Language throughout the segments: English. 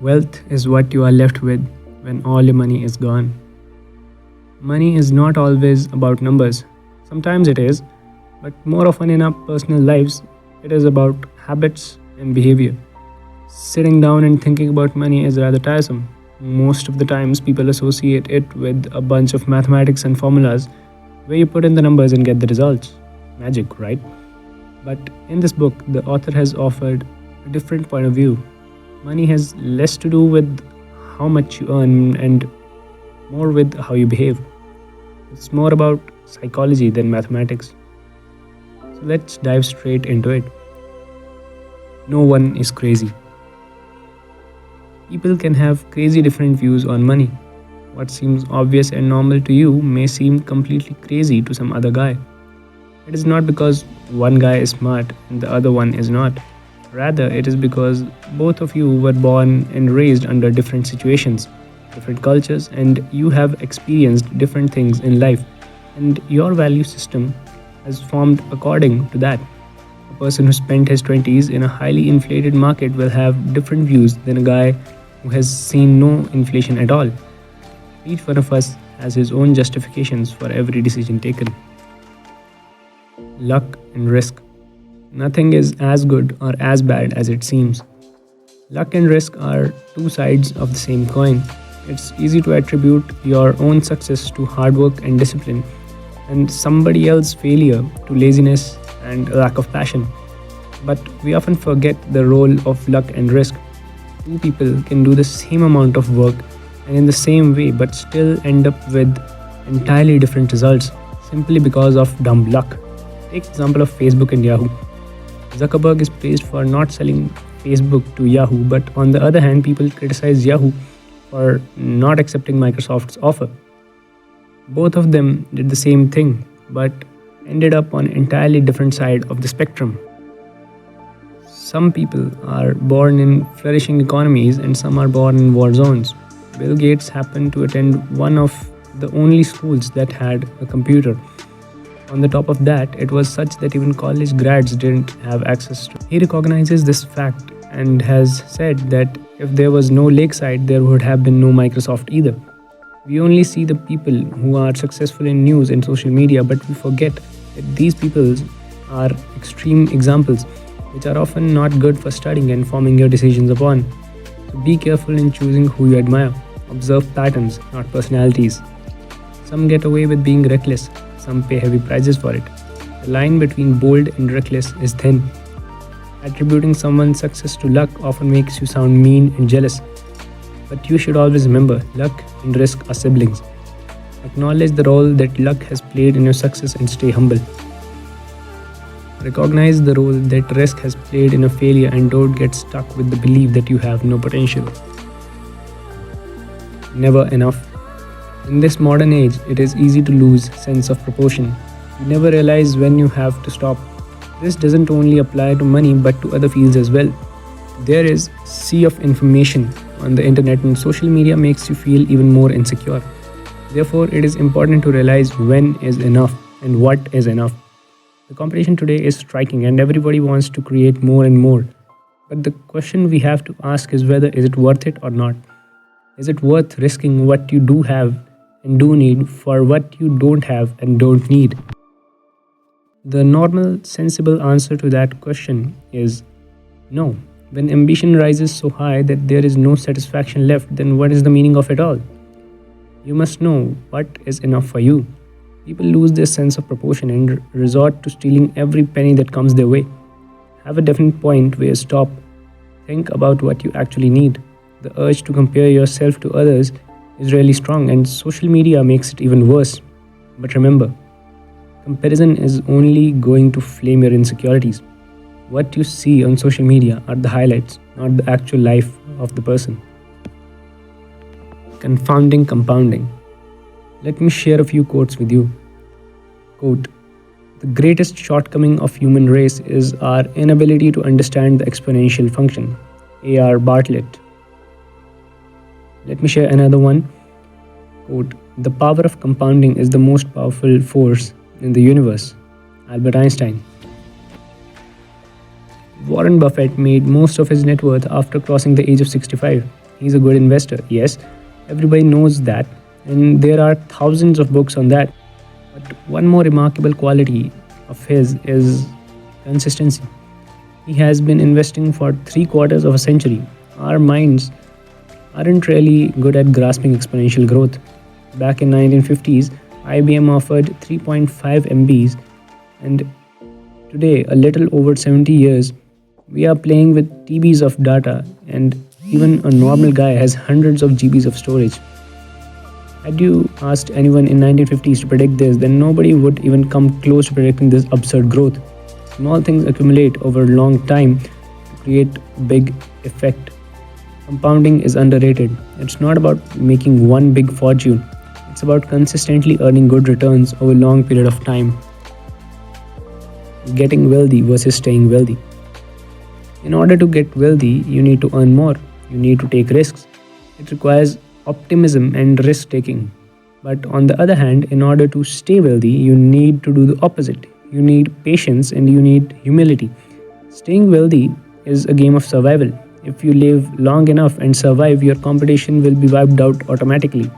Wealth is what you are left with when all your money is gone. Money is not always about numbers. Sometimes it is, but more often in our personal lives, it is about habits and behavior. Sitting down and thinking about money is rather tiresome. Most of the times, people associate it with a bunch of mathematics and formulas where you put in the numbers and get the results. Magic, right? But in this book, the author has offered a different point of view. Money has less to do with how much you earn and more with how you behave. It's more about psychology than mathematics. So let's dive straight into it. No one is crazy. People can have crazy different views on money. What seems obvious and normal to you may seem completely crazy to some other guy. It is not because one guy is smart and the other one is not. Rather, it is because both of you were born and raised under different situations, different cultures, and you have experienced different things in life. And your value system has formed according to that. A person who spent his 20s in a highly inflated market will have different views than a guy who has seen no inflation at all. Each one of us has his own justifications for every decision taken. Luck and risk. Nothing is as good or as bad as it seems. Luck and risk are two sides of the same coin. It's easy to attribute your own success to hard work and discipline, and somebody else's failure to laziness and lack of passion. But we often forget the role of luck and risk. Two people can do the same amount of work and in the same way but still end up with entirely different results simply because of dumb luck. Take the example of Facebook and Yahoo. Zuckerberg is praised for not selling Facebook to Yahoo, but on the other hand, people criticize Yahoo for not accepting Microsoft's offer. Both of them did the same thing, but ended up on entirely different side of the spectrum. Some people are born in flourishing economies and some are born in war zones. Bill Gates happened to attend one of the only schools that had a computer. On the top of that, it was such that even college grads didn't have access to. He recognizes this fact and has said that if there was no Lakeside, there would have been no Microsoft either. We only see the people who are successful in news and social media, but we forget that these people are extreme examples, which are often not good for studying and forming your decisions upon. So be careful in choosing who you admire. Observe patterns, not personalities. Some get away with being reckless. Some pay heavy prices for it. The line between bold and reckless is thin. Attributing someone's success to luck often makes you sound mean and jealous. But you should always remember, luck and risk are siblings. Acknowledge the role that luck has played in your success and stay humble. Recognize the role that risk has played in a failure and don't get stuck with the belief that you have no potential. Never enough. In this modern age, it is easy to lose sense of proportion. You never realize when you have to stop. This doesn't only apply to money but to other fields as well. There is a sea of information on the internet and social media makes you feel even more insecure. Therefore, it is important to realize when is enough and what is enough. The competition today is striking and everybody wants to create more and more. But the question we have to ask is whether is it worth it or not? Is it worth risking what you do have and do need for what you don't have and don't need? The normal, sensible answer to that question is no. When ambition rises so high that there is no satisfaction left, then what is the meaning of it all? You must know what is enough for you. People lose their sense of proportion and resort to stealing every penny that comes their way. Have a definite point where you stop. Think about what you actually need. The urge to compare yourself to others is really strong and social media makes it even worse. But remember, comparison is only going to flame your insecurities. What you see on social media are the highlights, not the actual life of the person. Confounding compounding. Let me share a few quotes with you. Quote, "The greatest shortcoming of human race is our inability to understand the exponential function." A.R. Bartlett. Let me share another one. Quote, "The power of compounding is the most powerful force in the universe." Albert Einstein. Warren Buffett made most of his net worth after crossing the age of 65. he's a good investor. Yes, everybody knows that, and there are thousands of books on that. But one more remarkable quality of his is consistency. He has been investing for three quarters of a century. Our minds aren't really good at grasping exponential growth. Back in 1950s, IBM offered 3.5 MBs, and today, a little over 70 years, we are playing with TBs of data, and even a normal guy has hundreds of GBs of storage. Had you asked anyone in 1950s to predict this, then nobody would even come close to predicting this absurd growth. Small things accumulate over a long time to create big effect. Compounding is underrated. It's not about making one big fortune. It's about consistently earning good returns over a long period of time. Getting wealthy versus staying wealthy. In order to get wealthy, you need to earn more. You need to take risks. It requires optimism and risk taking. But on the other hand, in order to stay wealthy, you need to do the opposite. You need patience and you need humility. Staying wealthy is a game of survival. If you live long enough and survive, your competition will be wiped out automatically.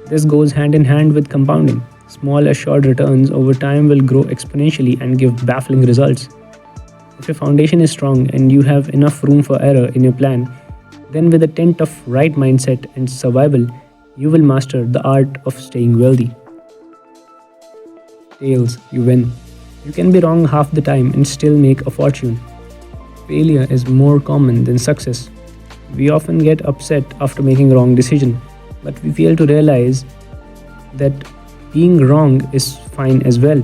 This goes hand in hand with compounding. Small assured returns over time will grow exponentially and give baffling results. If your foundation is strong and you have enough room for error in your plan, then with a tint of right mindset and survival, you will master the art of staying wealthy. Tails, you win. You can be wrong half the time and still make a fortune. Failure is more common than success. We often get upset after making a wrong decision, but we fail to realize that being wrong is fine as well.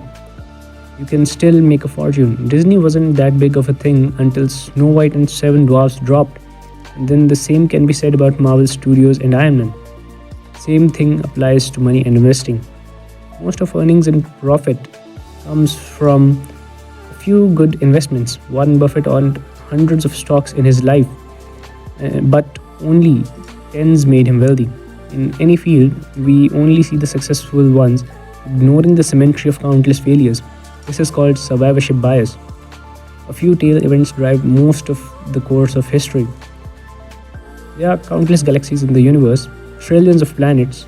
You can still make a fortune. Disney wasn't that big of a thing until Snow White and Seven Dwarfs dropped. And then the same can be said about Marvel Studios and Iron Man. Same thing applies to money and investing. Most of earnings and profit comes from a few good investments. Warren Buffett owned hundreds of stocks in his life, but only tens made him wealthy. In any field, we only see the successful ones, ignoring the symmetry of countless failures. This is called survivorship bias. A few tail events drive most of the course of history. There are countless galaxies in the universe, trillions of planets,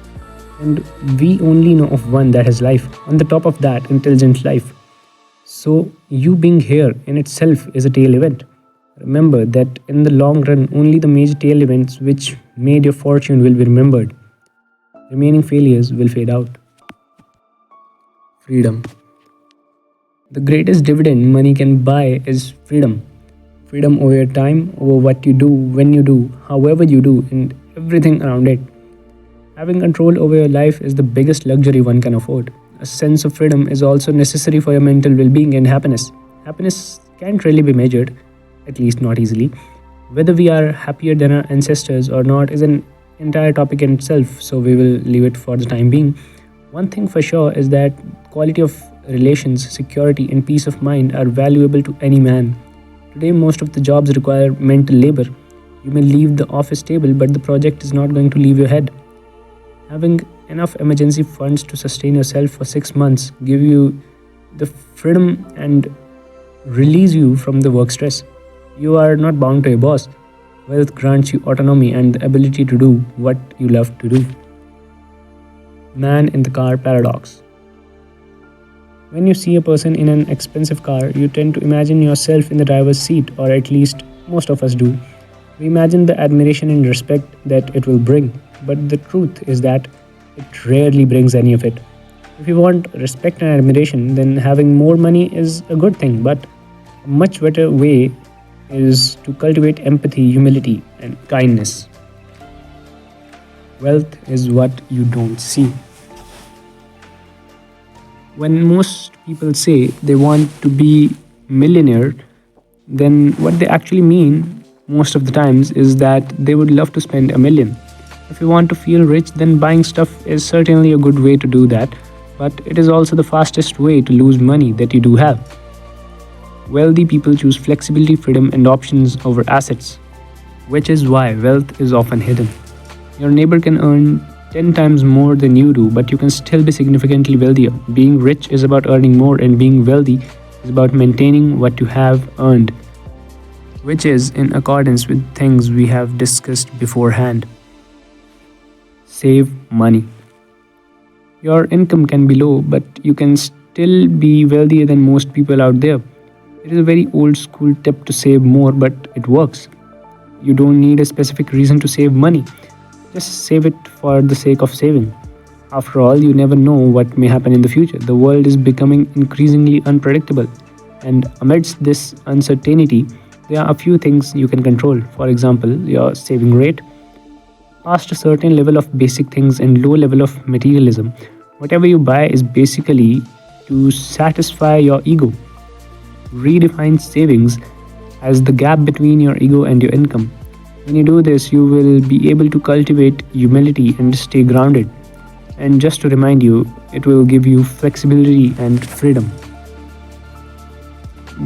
and we only know of one that has life. On the top of that, intelligent life. So, you being here in itself is a tail event. Remember that in the long run, only the major tail events which made your fortune will be remembered. Remaining failures will fade out. Freedom. The greatest dividend money can buy is freedom. Freedom over your time, over what you do, when you do, however you do, and everything around it. Having control over your life is the biggest luxury one can afford. A sense of freedom is also necessary for your mental well being and happiness. Happiness can't really be measured, at least not easily. Whether we are happier than our ancestors or not is an entire topic in itself, so we will leave it for the time being. One thing for sure is that quality of relations, security, and peace of mind are valuable to any man. Today, most of the jobs require mental labor. You may leave the office table, but the project is not going to leave your head. Having enough emergency funds to sustain yourself for 6 months give you the freedom and release you from the work stress. You are not bound to a boss. Wealth grants you autonomy and the ability to do what you love to do. Man in the car paradox. When you see a person in an expensive car, you tend to imagine yourself in the driver's seat, or at least most of us do. We imagine the admiration and respect that it will bring, but the truth is that it rarely brings any of it. If you want respect and admiration, then having more money is a good thing, but a much better way is to cultivate empathy, humility, and kindness. Wealth is what you don't see. When most people say they want to be millionaire, then what they actually mean most of the times is that they would love to spend a million. If you want to feel rich, then buying stuff is certainly a good way to do that, but it is also the fastest way to lose money that you do have. Wealthy people choose flexibility, freedom, and options over assets, which is why wealth is often hidden. Your neighbor can earn 10 times more than you do, but you can still be significantly wealthier. Being rich is about earning more, and being wealthy is about maintaining what you have earned. which is in accordance with things we have discussed beforehand. Save money. Your income can be low, but you can still be wealthier than most people out there. It is a very old school tip to save more, but it works. You don't need a specific reason to save money. Just save it for the sake of saving. After all, you never know what may happen in the future. The world is becoming increasingly unpredictable. And amidst this uncertainty, there are a few things you can control. For example, your saving rate, past a certain level of basic things, and low level of materialism. Whatever you buy is basically to satisfy your ego. Redefine savings as the gap between your ego and your income. When you do this, you will be able to cultivate humility and stay grounded. And just to remind you, it will give you flexibility and freedom.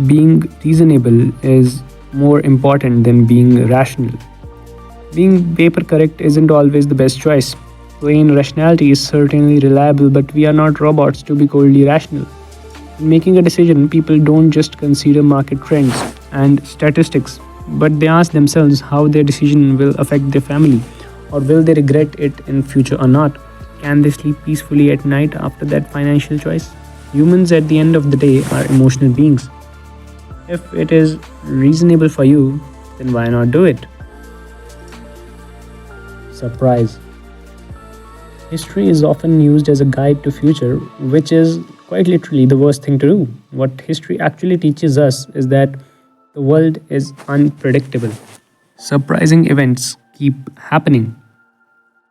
Being reasonable is more important than being rational. Being paper correct isn't always the best choice. Plain rationality is certainly reliable, but we are not robots to be coldly rational. In making a decision, people don't just consider market trends and statistics, but they ask themselves how their decision will affect their family, or will they regret it in future or not. Can they sleep peacefully at night after that financial choice? Humans at the end of the day are emotional beings. If it is reasonable for you, then why not do it? Surprise. History is often used as a guide to future, which is quite literally the worst thing to do. What history actually teaches us is that the world is unpredictable. Surprising events keep happening.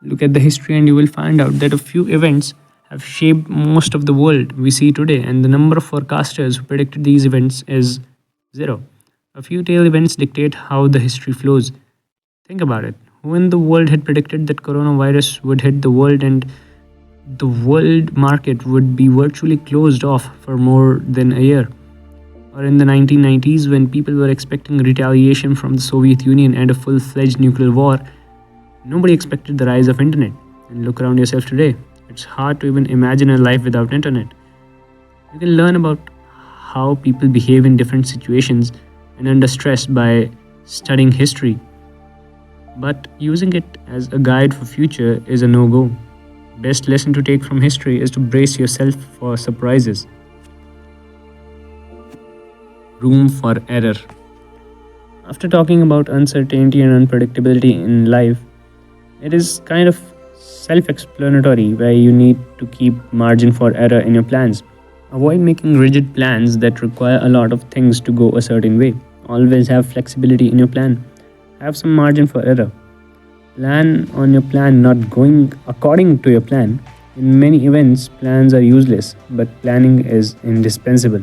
Look at the history and you will find out that a few events have shaped most of the world we see today, and the number of forecasters who predicted these events is zero. A few tail events dictate how the history flows. Think about it. Who in the world had predicted that coronavirus would hit the world and the world market would be virtually closed off for more than a year? Or in the 1990s, when people were expecting retaliation from the Soviet Union and a full-fledged nuclear war, nobody expected the rise of internet. And look around yourself today. It's hard to even imagine a life without internet. You can learn about how people behave in different situations and under stress by studying history. But using it as a guide for future is a no-go. Best lesson to take from history is to brace yourself for surprises. Room for error. After talking about uncertainty and unpredictability in life, it is kind of self-explanatory where you need to keep margin for error in your plans. Avoid making rigid plans that require a lot of things to go a certain way. Always have flexibility in your plan. Have some margin for error. Plan on your plan not going according to your plan. In many events, plans are useless, but planning is indispensable.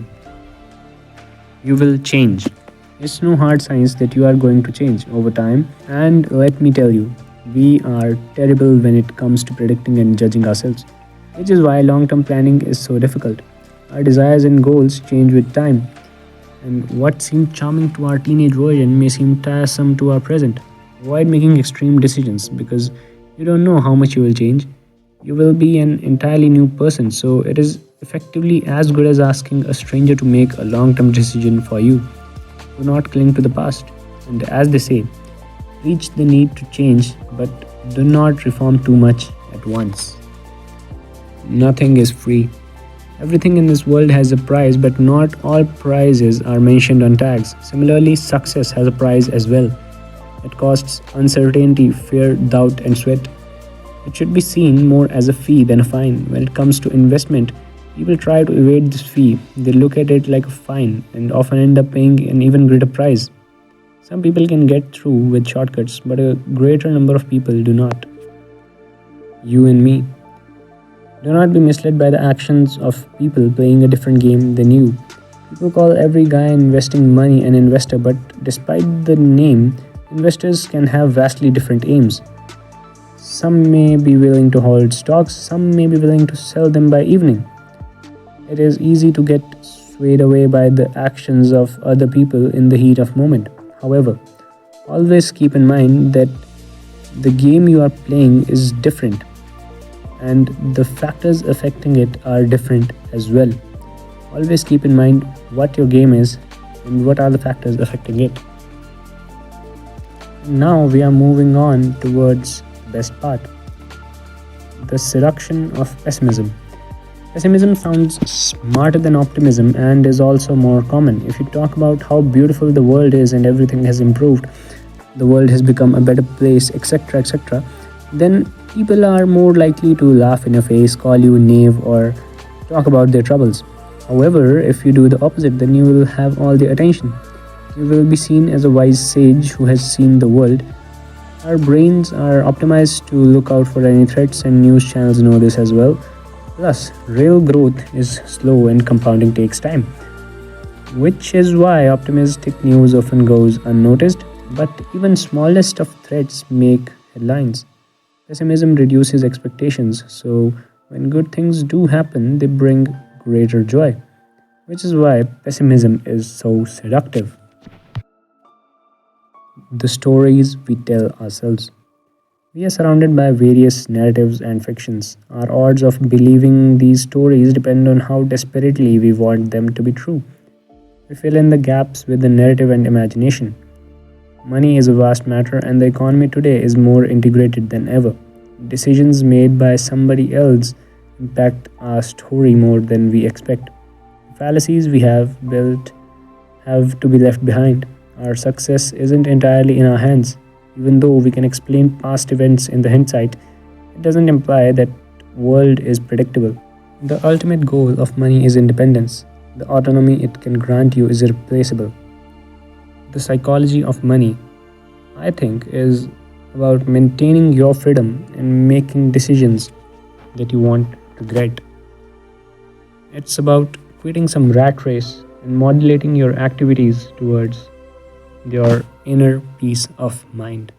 You will change. It's no hard science that you are going to change over time, and let me tell you, we are terrible when it comes to predicting and judging ourselves, which is why long term planning is so difficult. Our desires and goals change with time, and what seemed charming to our teenage version may seem tiresome to our present. Avoid making extreme decisions because you don't know how much you will change. You will be an entirely new person, so it is effectively as good as asking a stranger to make a long term decision for you. Do not cling to the past, and as they say, reach the need to change, but do not reform too much at once. Nothing is free. Everything in this world has a price, but not all prices are mentioned on tags. Similarly, success has a price as well. It costs uncertainty, fear, doubt, and sweat. It should be seen more as a fee than a fine. When it comes to investment, people try to evade this fee. They look at it like a fine and often end up paying an even greater price. Some people can get through with shortcuts, but a greater number of people do not. You and me. Do not be misled by the actions of people playing a different game than you. People call every guy investing money an investor, but despite the name, investors can have vastly different aims. Some may be willing to hold stocks, some may be willing to sell them by evening. It is easy to get swayed away by the actions of other people in the heat of moment. However, always keep in mind that the game you are playing is different and the factors affecting it are different as well. Always keep in mind what your game is and what are the factors affecting it. Now we are moving on towards the best part, the seduction of pessimism. Pessimism sounds smarter than optimism and is also more common. If you talk about how beautiful the world is and everything has improved, the world has become a better place, etc., etc., then people are more likely to laugh in your face, call you knave, or talk about their troubles. However, if you do the opposite, then you will have all the attention. You will be seen as a wise sage who has seen the world. Our brains are optimized to look out for any threats, and news channels know this as well. Plus, real growth is slow and compounding takes time, which is why optimistic news often goes unnoticed. But even smallest of threats make headlines. Pessimism reduces expectations, so when good things do happen, they bring greater joy, which is why pessimism is so seductive. The stories we tell ourselves. We are surrounded by various narratives and fictions. Our odds of believing these stories depend on how desperately we want them to be true. We fill in the gaps with the narrative and imagination. Money is a vast matter, and the economy today is more integrated than ever. Decisions made by somebody else impact our story more than we expect. Fallacies we have built have to be left behind. Our success isn't entirely in our hands. Even though we can explain past events in the hindsight, it doesn't imply that world is predictable. The ultimate goal of money is independence. The autonomy it can grant you is irreplaceable. The psychology of money, I think, is about maintaining your freedom and making decisions that you want to get. It's about quitting some rat race and modulating your activities towards your inner peace of mind.